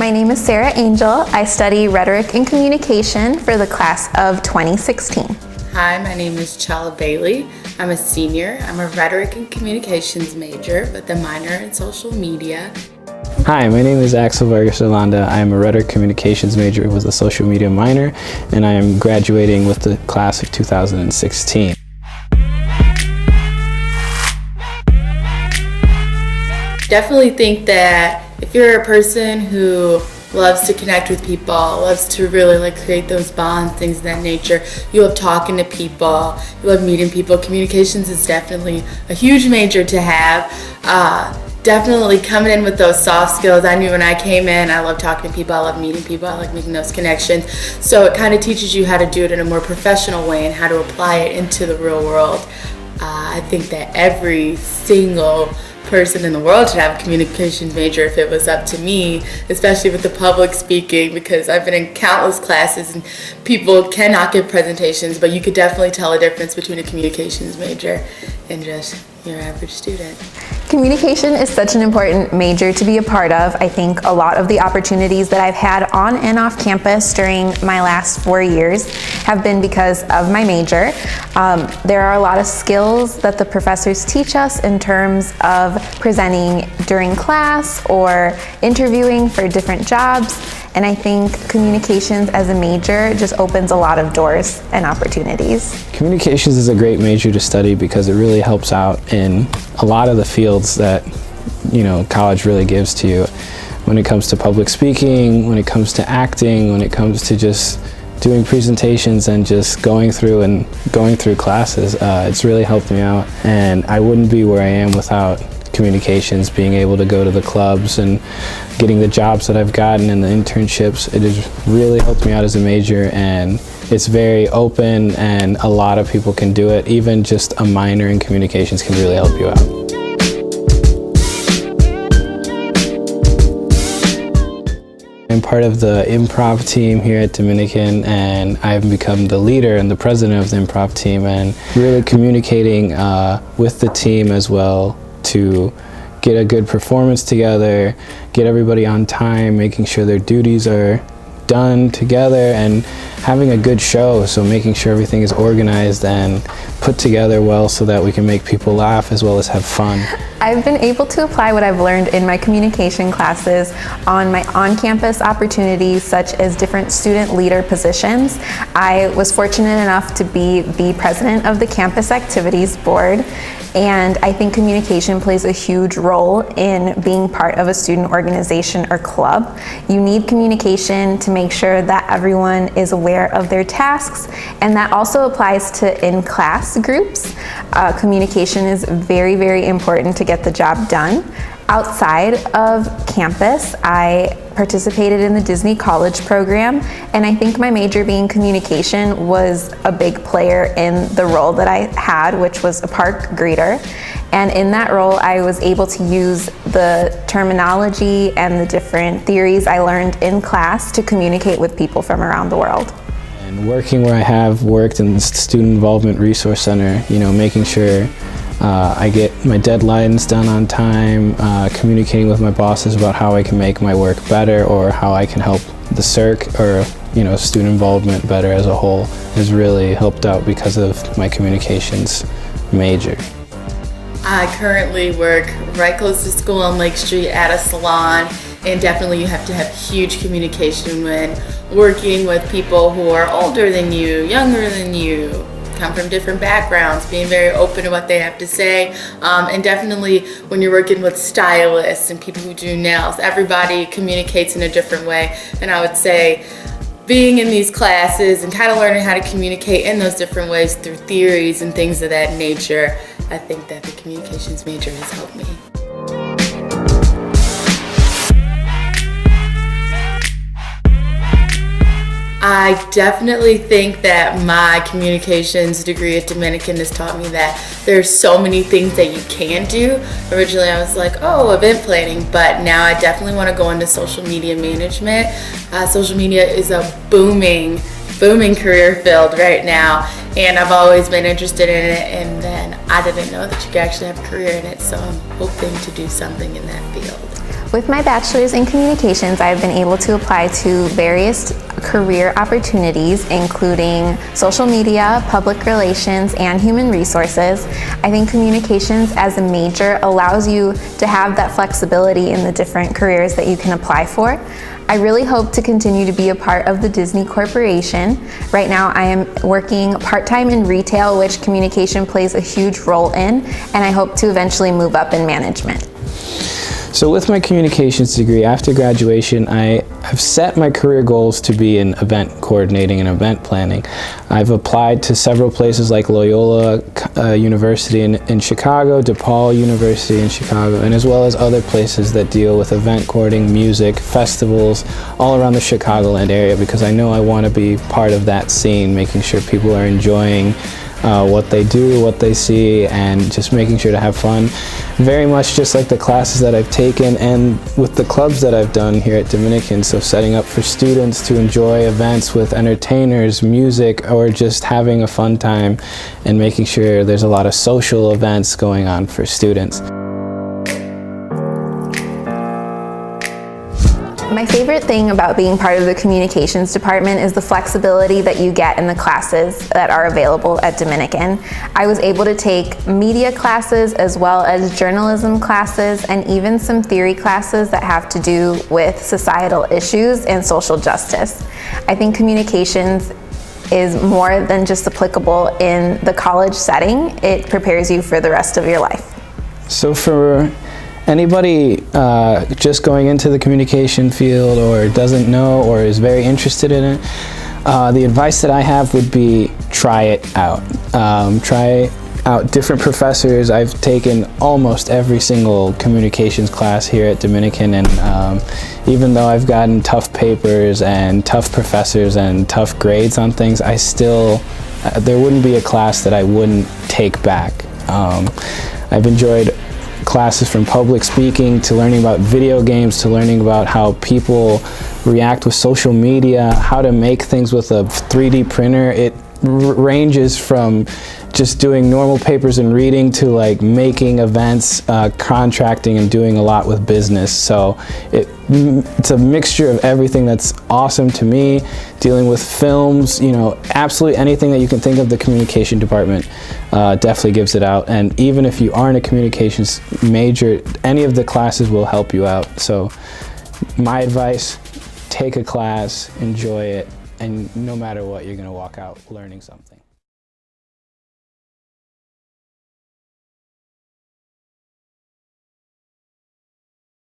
My name is Sarah Angel. I study Rhetoric and Communication for the class of 2016. Hi, my name is Chala Bailey. I'm a senior. I'm a Rhetoric and Communications major with a minor in social media. Hi, my name is Axel Vargas Yolanda. I am a Rhetoric Communications major with a social media minor, and I am graduating with the class of 2016. Definitely think that if you're a person who loves to connect with people, loves to really create those bonds, things of that nature, you love talking to people, you love meeting people, communications is definitely a huge major to have. Definitely coming in with those soft skills. I knew when I came in, I love talking to people, I love meeting people, I like making those connections. So it kind of teaches you how to do it in a more professional way and how to apply it into the real world. I think that every single person in the world should have a communications major if it was up to me, especially with the public speaking, because I've been in countless classes and people cannot give presentations, but you could definitely tell a difference between a communications major and just your average student. Communication is such an important major to be a part of. I think a lot of the opportunities that I've had on and off campus during my last 4 years have been because of my major. There are a lot of skills that the professors teach us in terms of presenting during class or interviewing for different jobs. And I think communications as a major just opens a lot of doors and opportunities. Communications is a great major to study because it really helps out in a lot of the fields that, college really gives to you. When it comes to public speaking, when it comes to acting, when it comes to just doing presentations and just going through classes, it's really helped me out. And I wouldn't be where I am without communications, being able to go to the clubs and getting the jobs that I've gotten and the internships. It has really helped me out as a major, and it's very open and a lot of people can do it. Even just a minor in communications can really help you out. I'm part of the improv team here at Dominican, and I've become the leader and the president of the improv team, and really communicating with the team as well to get a good performance together, get everybody on time, making sure their duties are done together, and having a good show, so making sure everything is organized and put together well so that we can make people laugh as well as have fun. I've been able to apply what I've learned in my communication classes on my on-campus opportunities, such as different student leader positions. I was fortunate enough to be the president of the campus activities board, and I think communication plays a huge role in being part of a student organization or club. You need communication to make sure that everyone is aware of their tasks, and that also applies to in-class groups. Communication is very, very important to get the job done. Outside of campus, I participated in the Disney College program, and I think my major being communication was a big player in the role that I had, which was a park greeter. And in that role, I was able to use the terminology and the different theories I learned in class to communicate with people from around the world. And working where I have worked in the Student Involvement Resource Center, making sure I get my deadlines done on time, communicating with my bosses about how I can make my work better or how I can help the CIRC or student involvement better as a whole has really helped out because of my communications major. I currently work right close to school on Lake Street at a salon, and definitely you have to have huge communication when working with people who are older than you, younger than you, come from different backgrounds, being very open to what they have to say, and definitely when you're working with stylists and people who do nails, everybody communicates in a different way. And I would say being in these classes and kind of learning how to communicate in those different ways through theories and things of that nature, I think that the communications major has helped me. I definitely think that my communications degree at Dominican has taught me that there's so many things that you can do. Originally I was like, event planning, but now I definitely want to go into social media management. Social media is a booming career field right now, and I've always been interested in it, and then I didn't know that you could actually have a career in it, so I'm hoping to do something in that field. With my bachelor's in communications, I've been able to apply to various career opportunities, including social media, public relations, and human resources. I think communications as a major allows you to have that flexibility in the different careers that you can apply for. I really hope to continue to be a part of the Disney Corporation. Right now I am working part-time in retail, which communication plays a huge role in, and I hope to eventually move up in management. So with my communications degree, after graduation, I have set my career goals to be in event coordinating and event planning. I've applied to several places like Loyola University in Chicago, DePaul University in Chicago, and as well as other places that deal with event coordinating, music, festivals, all around the Chicagoland area, because I know I want to be part of that scene, making sure people are enjoying what they do, what they see, and just making sure to have fun. Very much just like the classes that I've taken and with the clubs that I've done here at Dominican. So setting up for students to enjoy events with entertainers, music, or just having a fun time, and making sure there's a lot of social events going on for students. My favorite thing about being part of the communications department is the flexibility that you get in the classes that are available at Dominican. I was able to take media classes as well as journalism classes and even some theory classes that have to do with societal issues and social justice. I think communications is more than just applicable in the college setting. It prepares you for the rest of your life. So for anybody just going into the communication field or doesn't know or is very interested in it, the advice that I have would be try it out. Try out different professors. I've taken almost every single communications class here at Dominican, and even though I've gotten tough papers and tough professors and tough grades on things, I still, there wouldn't be a class that I wouldn't take back. I've enjoyed classes from public speaking to learning about video games to learning about how people react with social media, how to make things with a 3D printer. It ranges from just doing normal papers and reading to like making events, contracting, and doing a lot with business. So it's a mixture of everything that's awesome to me. Dealing with films, you know, absolutely anything that you can think of, the communication department definitely gives it out. And even if you aren't a communications major, any of the classes will help you out. So my advice, take a class, enjoy it, and no matter what, you're going to walk out learning something.